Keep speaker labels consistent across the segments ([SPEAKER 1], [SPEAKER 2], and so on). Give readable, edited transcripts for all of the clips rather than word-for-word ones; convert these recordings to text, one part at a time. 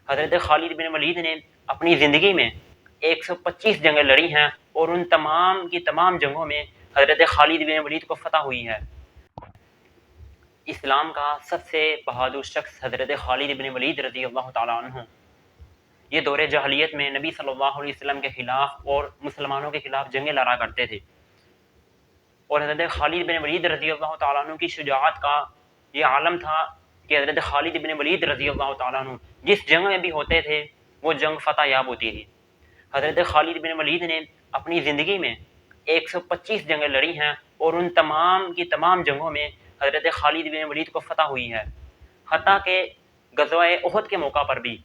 [SPEAKER 1] حضرت خالد بن ولید نے اپنی زندگی میں 125 جنگیں لڑی ہیں اور ان تمام کی تمام جنگوں میں حضرت خالد بن ولید کو فتح ہوئی ہے۔ اسلام کا سب سے بہادر شخص حضرت خالد بن ولید رضی اللہ تعالیٰ عنہ، یہ دور جاہلیت میں نبی صلی اللہ علیہ وسلم کے خلاف اور مسلمانوں کے خلاف جنگیں لڑا کرتے تھے، اور حضرت خالد بن ولید رضی اللہ تعالیٰ عنہ کی شجاعت کا یہ عالم تھا کہ حضرت خالد بن ولید رضی اللہ تعالیٰ عنہ جس جنگ میں بھی ہوتے تھے وہ جنگ فتح یاب ہوتی تھی۔ حضرت خالد بن ولید نے اپنی زندگی میں 125 جنگیں لڑی ہیں اور ان تمام کی تمام جنگوں میں حضرت خالد بن ولید کو فتح ہوئی ہے، حتیٰ کہ غزوہ احد کے موقع پر بھی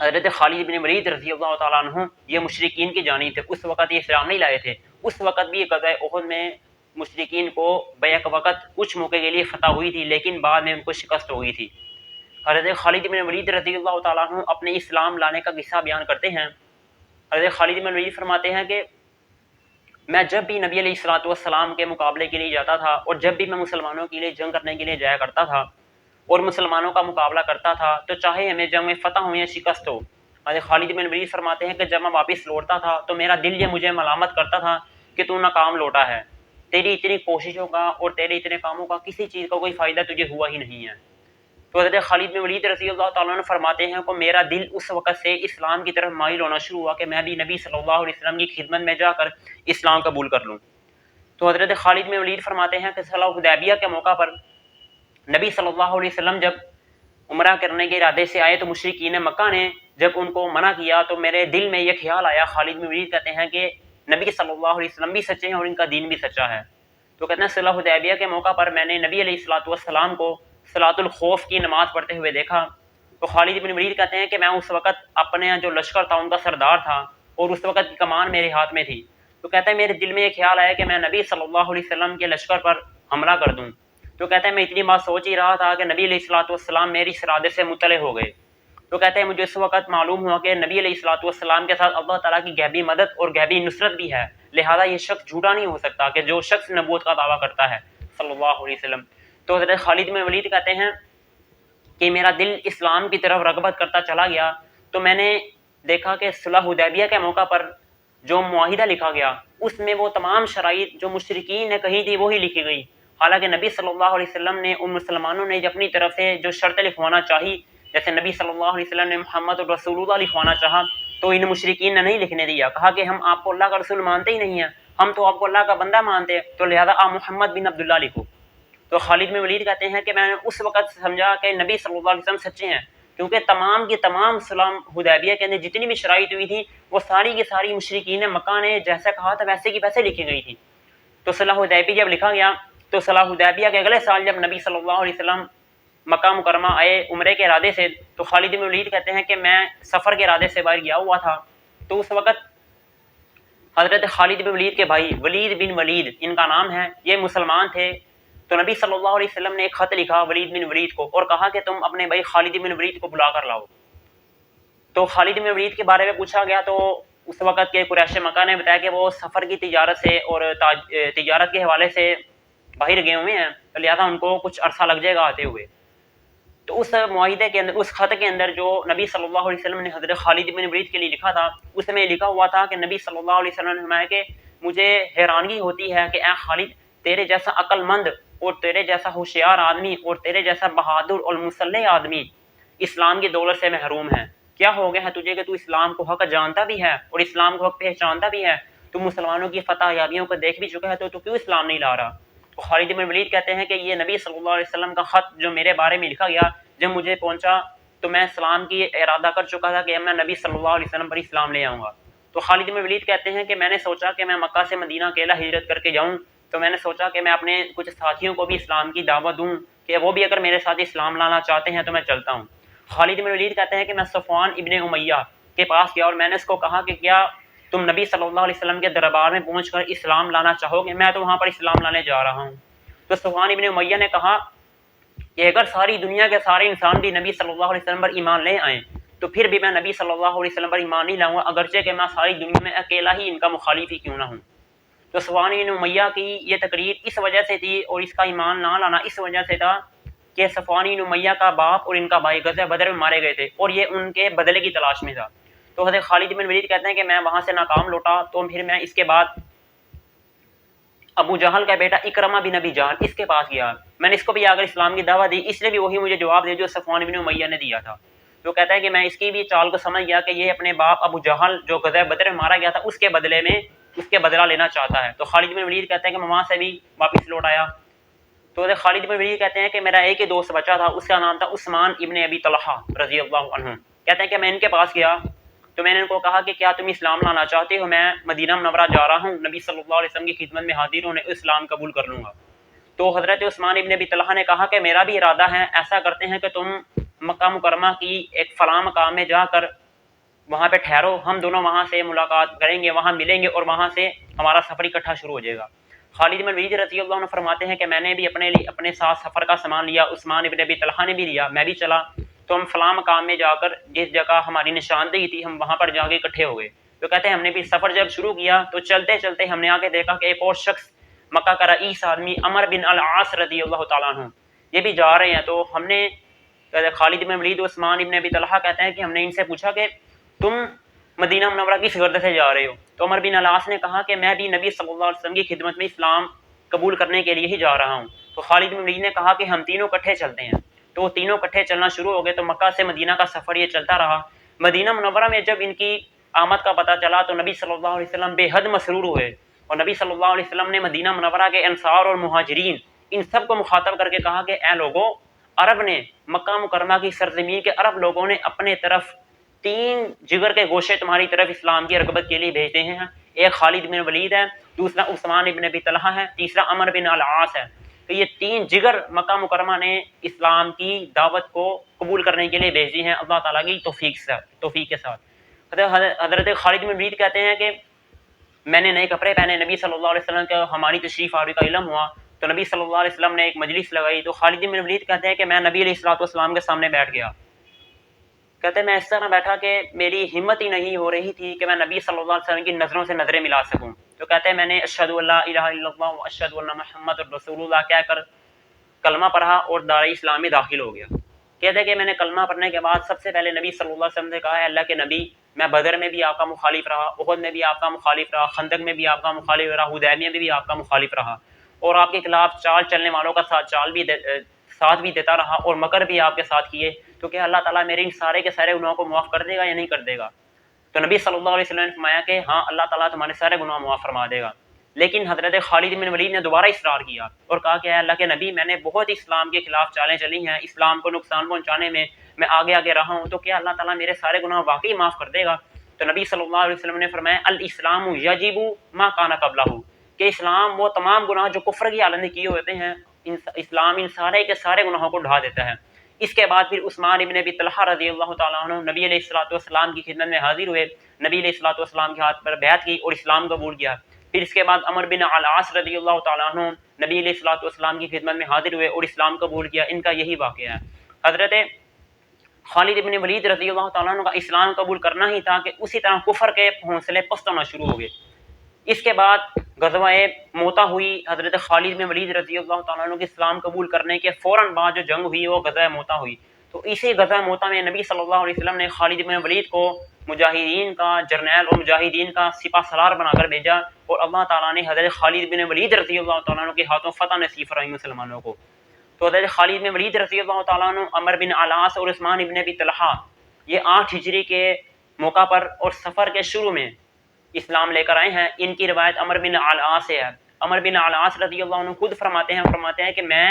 [SPEAKER 1] حضرت خالد بن ولید رضی اللہ تعالیٰ عنہ یہ مشرکین کی جانب تھے، اس وقت یہ اسلام نہیں لائے تھے، اس وقت بھی غزوہ احد میں مشرکین کو بیک وقت کچھ موقع کے لیے فتح ہوئی تھی، لیکن بعد میں ان کو شکست ہوئی تھی۔ حضرت خالد بن ولید رضی اللہ تعالیٰ عنہ اپنے اسلام لانے کا قصہ بیان کرتے ہیں۔ حضرت خالد بن ولید فرماتے ہیں کہ میں جب بھی نبی علیہ الصلوۃ والسلام کے مقابلے کے لیے جاتا تھا اور جب بھی میں مسلمانوں کے لیے جنگ کرنے کے لیے جایا کرتا تھا اور مسلمانوں کا مقابلہ کرتا تھا تو چاہے ہمیں جنگ میں فتح ہو یا شکست ہو، حضرت خالد بن ولید فرماتے ہیں کہ جب میں واپس لوٹتا تھا تو میرا دل یہ مجھے ملامت کرتا تھا کہ تو ناکام لوٹا ہے، تیری اتنی کوششوں کا اور تیرے اتنے کاموں کا کسی چیز کا کوئی فائدہ تجھے ہوا ہی نہیں ہے۔ تو حضرت خالد بن ولید رضی اللہ تعالیٰ عنہ فرماتے ہیں کہ میرا دل اس وقت سے اسلام کی طرف مائل ہونا شروع ہوا کہ میں بھی نبی صلی اللہ علیہ وسلم کی خدمت میں جا کر اسلام قبول کر لوں۔ تو حضرت خالد بن ولید فرماتے ہیں کہ صلح حدیبیہ کے موقع پر نبی صلی اللہ علیہ وسلم جب عمرہ کرنے کے ارادے سے آئے تو مشرکین مکہ نے جب ان کو منع کیا تو میرے دل میں یہ خیال آیا، خالد بن ولید کہتے ہیں کہ نبی صلی اللہ علیہ وسلم بھی سچے ہیں اور ان کا دین بھی سچا ہے۔ تو کہتے ہیں صلح حدیبیہ کے موقع پر میں نے نبی علیہ الصلوۃ والسلام کو صلاۃ الخوف کی نماز پڑھتے ہوئے دیکھا، تو خالد بن ولید کہتے ہیں کہ میں اس وقت اپنے جو لشکر تھا ان کا سردار تھا اور اس وقت کی کمان میرے ہاتھ میں تھی، تو کہتے ہیں میرے دل میں یہ خیال آیا کہ میں نبی صلی اللہ علیہ وسلم کے لشکر پر حملہ کر دوں۔ تو کہتے ہیں میں اتنی بات سوچ ہی رہا تھا کہ نبی علیہ الصلوۃ والسلام میری اس ارادے سے مطلع ہو گئے۔ تو کہتے ہیں مجھے اس وقت معلوم ہوا کہ نبی علیہ الصلوۃ والسلام کے ساتھ اللہ تعالیٰ کی غیبی مدد اور غیبی نصرت بھی ہے، لہذا یہ شخص جھوٹا نہیں ہو سکتا کہ جو شخص نبوت کا دعویٰ کرتا ہے صلی اللہ علیہ وسلم۔ تو حضرت خالد بن ولید کہتے ہیں کہ میرا دل اسلام کی طرف رغبت کرتا چلا گیا، تو میں نے دیکھا کہ صلح حدیبیہ کے موقع پر جو معاہدہ لکھا گیا اس میں وہ تمام شرائط جو مشرکین نے کہی تھی وہی لکھی گئی، حالانکہ نبی صلی اللہ علیہ وسلم نے ان مسلمانوں نے اپنی طرف سے جو شرطیں لکھوانا چاہی، جیسے نبی صلی اللہ علیہ وسلم نے محمد رسول اللہ لکھوانا چاہا تو ان مشرکین نے نہیں لکھنے دیا، کہا کہ ہم آپ کو اللہ کا رسول مانتے ہی نہیں ہیں، ہم تو آپ کو اللہ کا بندہ مانتے ہیں، تو لہذا آپ محمد بن عبداللہ لکھو۔ تو خالد بن ولید کہتے ہیں کہ میں نے اس وقت سمجھا کہ نبی صلی اللہ علیہ وسلم سچے ہیں، کیونکہ تمام کی تمام صلح حدیبیہ کے اندر جتنی بھی شرائط ہوئی تھی وہ ساری کی ساری مشرکین مکہ نے جیسے کہا تھا ویسے کی ویسے لکھی گئی تھی۔ تو صلح حدیبیہ جب لکھا گیا تو صلح حدیبیہ کے اگلے سال جب نبی صلی اللہ علیہ وسلم مکہ مکرمہ آئے عمرے کے ارادے سے، تو خالد بن ولید کہتے ہیں کہ میں سفر کے ارادے سے باہر گیا ہوا تھا، تو اس وقت حضرت خالد بن ولید کے بھائی ولید بن ولید ان کا نام ہے، یہ مسلمان تھے، تو نبی صلی اللہ علیہ وسلم نے ایک خط لکھا ولید بن ولید کو اور کہا کہ تم اپنے بھائی خالد بن ولید کو بلا کر لاؤ۔ تو خالد بن ولید کے بارے میں پوچھا گیا تو اس وقت کے قریش مکہ نے بتایا کہ وہ سفر کی تجارت سے اور تجارت کے حوالے سے باہر گئے ہوئے ہیں، لہٰذا ان کو کچھ عرصہ لگ جائے گا آتے ہوئے۔ تو اس معاہدے کے اندر، اس خط کے اندر جو نبی صلی اللہ علیہ وسلم نے حضرت خالد بن ولید کے لیے لکھا تھا اس میں لکھا ہوا تھا کہ نبی صلی اللہ علیہ وسلم نے فرمایا کہ مجھے حیرانگی ہوتی ہے کہ اے خالد، تیرے جیسا عقل مند اور تیرے جیسا ہوشیار آدمی اور تیرے جیسا بہادر اور مسلح آدمی اسلام کی دولت سے محروم ہے، کیا ہو گیا ہے تجھے کہ تو اسلام کو حق جانتا بھی ہے اور اسلام کو حق پہچانتا بھی ہے، تو مسلمانوں کی فتح یابیوں کو دیکھ بھی چکا ہے تو کیوں اسلام نہیں لا رہا؟ تو خالد بن ولید کہتے ہیں کہ یہ نبی صلی اللہ علیہ وسلم کا خط جو میرے بارے میں لکھا گیا جب مجھے پہنچا تو میں اسلام کی ارادہ کر چکا تھا کہ میں نبی صلی اللہ علیہ وسلم پر اسلام لے آؤں گا۔ تو خالد بن ولید کہتے ہیں کہ میں نے سوچا کہ میں مکہ سے مدینہ اکیلا ہجرت کر کے جاؤں، تو میں نے سوچا کہ میں اپنے کچھ ساتھیوں کو بھی اسلام کی دعوت دوں کہ وہ بھی اگر میرے ساتھ اسلام لانا چاہتے ہیں تو میں چلتا ہوں۔ خالد بن ولید کہتے ہیں کہ میں صفوان ابن امیہ کے پاس گیا اور میں نے اس کو کہا کہ کیا تم نبی صلی اللہ علیہ وسلم کے دربار میں پہنچ کر اسلام لانا چاہو گے؟ میں تو وہاں پر اسلام لانے جا رہا ہوں۔ تو صفوان ابن امیہ نے کہا کہ اگر ساری دنیا کے سارے انسان بھی نبی صلی اللہ علیہ وسلم پر ایمان لے آئیں تو پھر بھی میں نبی صلی اللہ علیہ وسلم پر ایمان نہیں لاؤں گا، اگرچہ کہ میں ساری دنیا میں اکیلا ہی ان کا مخالف ہی کیوں نہ ہوں۔ تو صفوان بن امیہ کی یہ تقریر اس وجہ سے تھی اور اس کا ایمان نہ لانا اس وجہ سے تھا کہ صفوان بن امیہ کا باپ اور ان کا بھائی غزوہ بدر میں مارے گئے تھے اور یہ ان کے بدلے کی تلاش میں تھا. تو حضرت خالد بن ولید کہتے ہیں کہ میں وہاں سے ناکام لوٹا تو پھر میں اس کے بعد ابو جہل کا بیٹا اکرمہ بن ابی جہل اس کے پاس گیا. میں نے اس کو بھی اگر اسلام کی دعوت دی, اس نے بھی وہی مجھے جواب دیا جو صفوان بن امیہ نے دیا تھا. تو کہتا ہے کہ میں اس کی بھی چال کو سمجھ گیا کہ یہ اپنے باپ ابو جہل جو غزوہ بدر میں مارا گیا تھا اس کے بدلے میں اس کے بدلہ لینا چاہتا ہے. تو خالد بن ولید کہتے ہیں کہ میں وہاں سے بھی واپس لوٹ آیا. تو خالد بن ولید کہتے ہیں کہ میرا ایک ہی دوست بچا تھا, اس کا نام تھا عثمان ابن ابی طلحہ رضی اللہ عنہ. کہتے ہیں کہ میں ان کے پاس گیا تو میں نے ان کو کہا کہ کیا تم اسلام لانا چاہتے ہو؟ میں مدینہ منورہ جا رہا ہوں, نبی صلی اللہ علیہ وسلم کی خدمت میں حاضر ہوں, اسلام قبول کر لوں گا. تو حضرت عثمان ابن ابی طلحہ نے کہا کہ میرا بھی ارادہ ہے, ایسا کرتے ہیں کہ تم مکہ مکرمہ کی ایک فلاں مقام میں جا کر وہاں پہ ٹھہرو, ہم دونوں وہاں سے ملاقات کریں گے, وہاں ملیں گے اور وہاں سے ہمارا سفر اکٹھا شروع ہو جائے گا. خالد بن ولید رضی اللہ عنہ فرماتے ہیں کہ میں نے بھی اپنے ساتھ سفر کا سامان لیا, عثمان ابن ابی طلحہ نے بھی لیا, میں بھی چلا. تو ہم فلاں مقام میں جا کر جس جگہ ہماری نشاندہی تھی ہم وہاں پر جا کے اکٹھے ہو گئے. تو کہتے ہیں ہم نے بھی سفر جب شروع کیا تو چلتے چلتے ہم نے آگے دیکھا کہ ایک اور شخص مکہ کا رئیس آدمی عمر بن العاص رضی اللہ تعالیٰ عنہ یہ بھی جا رہے ہیں. تو ہم نے خالد بن ولید عثمان ابن ابی طلحہ کہتے ہیں کہ ہم نے ان سے پوچھا کہ تم مدینہ منورہ کس غرض سے جا رہے ہو؟ تو عمر بن العاص نے کہا کہ میں بھی نبی صلی اللہ علیہ وسلم کی خدمت میں اسلام قبول کرنے کے لیے ہی جا رہا ہوں. تو خالد بن ولید نے کہا کہ ہم تینوں اکٹھے چلتے ہیں. تو وہ تینوں اکٹھے چلنا شروع ہو گئے. تو مکہ سے مدینہ کا سفر یہ چلتا رہا. مدینہ منورہ میں جب ان کی آمد کا پتہ چلا تو نبی صلی اللہ علیہ وسلم بے حد مسرور ہوئے, اور نبی صلی اللہ علیہ وسلم نے مدینہ منورہ کے انصار اور مہاجرین ان سب کو مخاطب کر کے کہا کہ اے لوگوں, عرب نے مکہ مکرمہ کی سرزمین کے عرب لوگوں نے اپنے طرف 3 جگر کے گوشے تمہاری طرف اسلام کی رغبت کے لیے بھیجتے ہیں. ایک خالد بن ولید ہے, دوسرا عثمان ابن ابی طلحہ ہے, تیسرا عمر بن العاص ہے. تو یہ 3 جگر مکہ مکرمہ نے اسلام کی دعوت کو قبول کرنے کے لیے بھیجی ہیں اللہ تعالیٰ کی توفیق کے ساتھ. حضرت خالد بن ولید کہتے ہیں کہ میں نے نئے کپڑے پہنے, نبی صلی اللہ علیہ وسلم کا ہماری تشریف آوری کا علم ہوا تو نبی صلی اللہ علیہ وسلم نے ایک مجلس لگائی. تو خالد بن ولید کہتے ہیں کہ میں نبی علیہ الصلوۃ والسلام کے سامنے بیٹھ گیا. کہتے ہیں میں اس طرح بیٹھا کہ میری ہمت ہی نہیں ہو رہی تھی کہ میں نبی صلی اللہ علیہ وسلم کی نظروں سے نظریں ملا سکوں. تو کہتے ہیں میں نے اشہد ان لا الہ الا اللہ و اشہد ان محمد رسول اللہ کہہ کر کلمہ پڑھا اور دار اسلام میں داخل ہو گیا. کہتے ہیں کہ میں نے کلمہ پڑھنے کے بعد سب سے پہلے نبی صلی اللہ علیہ وسلم سے کہا ہے اللہ کے نبی, میں بدر میں بھی آپ کا مخالف رہا, احد میں بھی آپ کا مخالف رہا, خندق میں بھی آپ کا مخالف رہا, حدیبیہ میں بھی آپ کا مخالف رہا, اور آپ کے خلاف چال چلنے والوں کا ساتھ بھی دیتا رہا, اور مکر بھی آپ کے ساتھ کیے. تو کیا اللہ تعالیٰ میرے ان سارے کے سارے گناہوں کو معاف کر دے گا یا نہیں کر دے گا؟ تو نبی صلی اللہ علیہ وسلم نے فرمایا کہ ہاں اللہ تعالیٰ تمہارے سارے گناہ معاف فرما دے گا. لیکن حضرت خالد بن ولید نے دوبارہ اصرار کیا اور کہا کہ اے اللہ کے نبی, میں نے بہت اسلام کے خلاف چالیں چلی ہیں, اسلام کو نقصان پہنچانے میں میں آگے آگے رہا ہوں, تو کیا اللہ تعالیٰ میرے سارے گناہ واقعی معاف کر دے گا؟ تو نبی صلی اللہ علیہ وسلم نے فرمایا الاسلام یجب ما کان قبلہ, کہ اسلام وہ تمام گناہ جو کفر کی حالت میں کیے ہوتے ہیں اسلام ان سارے کے سارے گناہوں کو ڈھا دیتا ہے. اس کے بعد پھر عثمان ابن ابی طلحہ رضی اللہ تعالیٰ عنہ نبی علیہ الصلوۃ والسلام کی خدمت میں حاضر ہوئے, نبی علیہ الصلوۃ والسلام کے ہاتھ پر بیعت کی اور اسلام قبول کیا. پھر اس کے بعد عمر بن العاص رضی اللہ تعالیٰ عنہ نبی علیہ الصلوۃ والسلام کی خدمت میں حاضر ہوئے اور اسلام قبول کیا. ان کا یہی واقعہ ہے. حضرت خالد بن ولید رضی اللہ تعالیٰ عنہ کا اسلام قبول کرنا ہی تھا کہ اسی طرح کفر کے حوصلے پست ہونا شروع ہو گئے. اس کے بعد غزوہ موتا ہوئی. حضرت خالد بن ولید رضی اللہ تعالیٰ عنہ کے اسلام قبول کرنے کے فوراً بعد جو جنگ ہوئی وہ غزوہ موتا ہوئی. تو اسی غزوہ موتا میں نبی صلی اللہ علیہ وسلم نے خالد بن ولید کو مجاہدین کا جرنیل اور مجاہدین کا سپہ سالار بنا کر بھیجا, اور اللہ تعالیٰ نے حضرت خالد بن ولید رضی اللہ تعالیٰ عنہ کے ہاتھوں فتح نصیب فرمائی مسلمانوں کو. تو حضرت خالد بن ولید رضی اللہ تعالیٰ عنہ, عمر بن العاص اور عثمان ابن ابی طلحہ یہ 8 ہجری کے موقع پر اور سفر کے شروع میں اسلام لے کر آئے ہیں. ان کی روایت عمر بن العاص سے ہے. عمر بن العاص رضی اللہ عنہ خود فرماتے ہیں کہ میں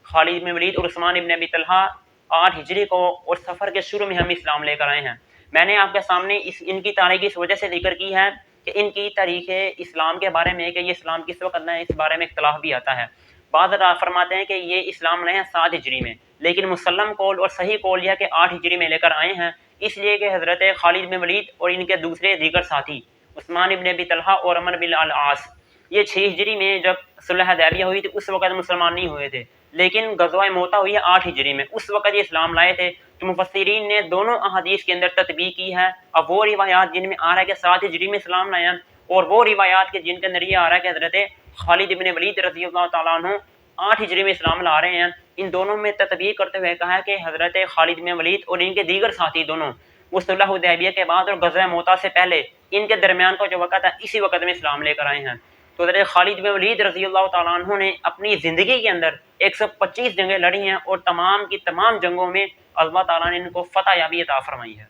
[SPEAKER 1] خالد بن ولید اور عثمان ابن ابی طلحہ 8 ہجری کو اور سفر کے شروع میں ہم اسلام لے کر آئے ہیں. میں نے آپ کے سامنے ان کی تاریخ اس وجہ سے ذکر کی ہے کہ ان کی تاریخ اسلام کے بارے میں کہ یہ اسلام کس وقت لائے اس بارے میں اختلاف بھی آتا ہے. بعض فرماتے ہیں کہ یہ اسلام لائے ہیں 7 ہجری میں, لیکن مسلم قول اور صحیح قول یہ کہ 8 ہجری میں لے کر آئے ہیں, اس لیے کہ حضرت خالد بن ولید اور ان کے دوسرے دیگر ساتھی عثمان ابن ابی طلحہ اور عمر بن العاص یہ 6 ہجری میں جب صلح حدیبیہ ہوئی تھی اس وقت مسلمان نہیں ہوئے تھے, لیکن غزوہ موتا ہوئی ہے 8 ہجری میں, اس وقت یہ اسلام لائے تھے. تو مفسرین نے دونوں احادیث کے اندر تطبیق کی ہے. اب وہ روایات جن میں آ رہا ہے کہ 7 ہجری میں اسلام لائے ہیں, اور وہ روایات کے جن کے اندر یہ آ رہا ہے کہ حضرت خالد بن ولید رضی اللہ تعالیٰ عنہ 8 ہجری میں اسلام لا رہے ہیں، ان دونوں میں تطبیق کرتے ہوئے کہا ہے کہ حضرت خالد بن ولید اور ان کے دیگر ساتھی دونوں وہ صلح حدیبیہ کے بعد اور غزوہ موتا سے پہلے ان کے درمیان کا جو وقت ہے اسی وقت میں اسلام لے کر آئے ہیں۔ تو حضرت خالد بن ولید رضی اللہ تعالیٰ عنہ نے اپنی زندگی کے اندر 125 جنگیں لڑی ہیں اور تمام کی تمام جنگوں میں اللہ تعالیٰ نے ان کو فتح یابی عطا فرمائی ہے۔